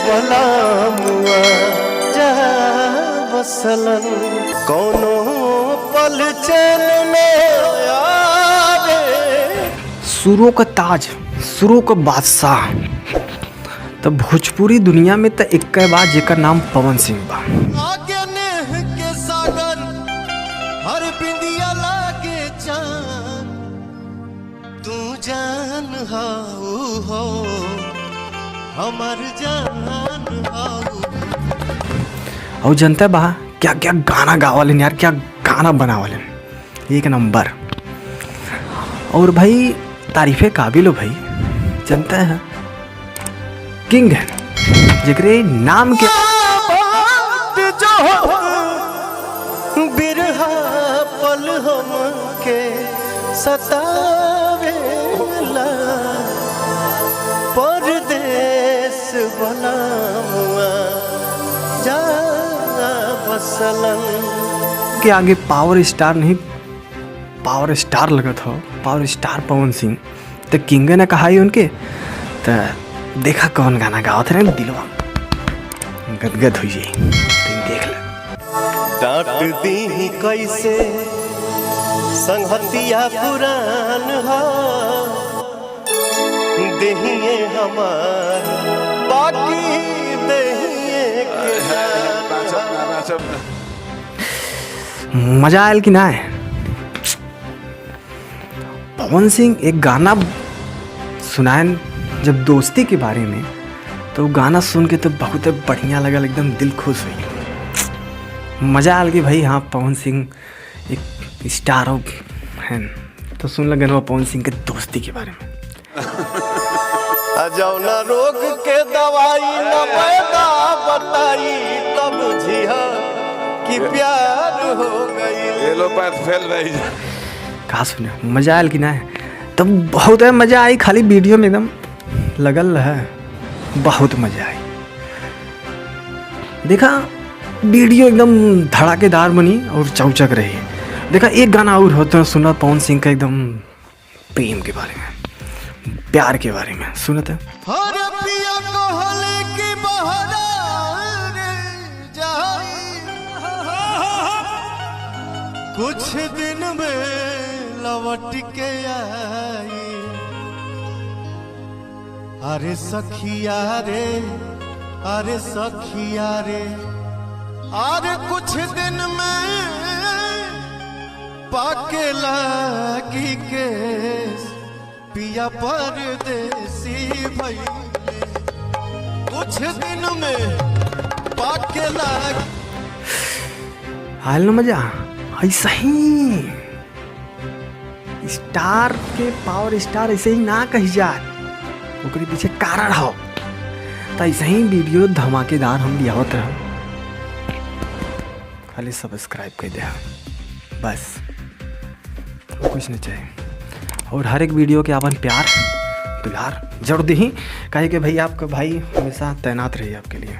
बलामुआ जा बसलन कोनो पल चैन में आवे। सुरों का ताज, सुरों का बादशाह, तब भोजपुरी दुनिया में तो एक बा जेकर नाम पवन सिंह बा। आगे नेह के सागर हर बिंदिया लागे चांद, तू जान हाउ हो हमर जान हाउ। और जनता बा क्या क्या गाना गावालन यार, क्या गाना बनावालन, एक नंबर। और भाई तारीफे काबिल हो भाई, जनता है किंग है जेकरे नाम के जो बिरहा पल हम के सतावेला, परदेस बनामुआ जा बसलन। के आगे पावर स्टार नहीं, पावर स्टार लगत हो, पावर स्टार पवन सिंह तो किंग ने कहा ही उनके। तो देखा कौन गाना गावत रहे, दिलवा गदगद हो जाए, देख ले। डांट दी कैसे संगतिया पुरान हो, देहिए हमार बाकी देहिए के जान। मजा आयल कि ना है। पवन सिंह एक गाना सुनाएं जब दोस्ती के बारे में, तो गाना सुन के तो बहुत बढ़िया लगल, एकदम दिल खुश हुई, मज़ा आल कि भाई हाँ पवन सिंह एक स्टार हो है। तो सुन लगन वो पवन सिंह के दोस्ती के बारे में। जौना रोग के दवाई न पैदा बताई, तब बुझिया कि प्यार हो गई। एलोपैथ फेल रही कहा सुने, मज़ा आयल कि ना है। तब बहुत है मज़ा आई, खाली वीडियो में एकदम लगल है, बहुत मज़ा आई। देखा वीडियो एकदम धड़ाकेदार बनी और चौचक रही। देखा एक गाना और होता है सुना पवन सिंह का, एकदम प्रेम के बारे में, प्यार के बारे में सुनते। हर पिया कहले कि बहरा रे जाई, कुछ दिन में लौट के आई। अरे सखिया रे, अरे सखिया रे, अरे कुछ दिन में पाके लागी केस, पिया परदेसी भइले, कुछ दिन में पाके लागी। हाल न मजा ऐसा ही स्टार के पावर स्टार ऐसे ही ना कही जाए, ओकरे पीछे कारण हो। तो ऐसे ही वीडियो धमाकेदार हम लियावत रह, खाली सब्सक्राइब कर दे बस, कुछ नहीं चाहिए। और हर एक वीडियो के अपन प्यार दुलार जरूर दी, कहे कि भाई आपका भाई हमेशा तैनात रही आपके लिए।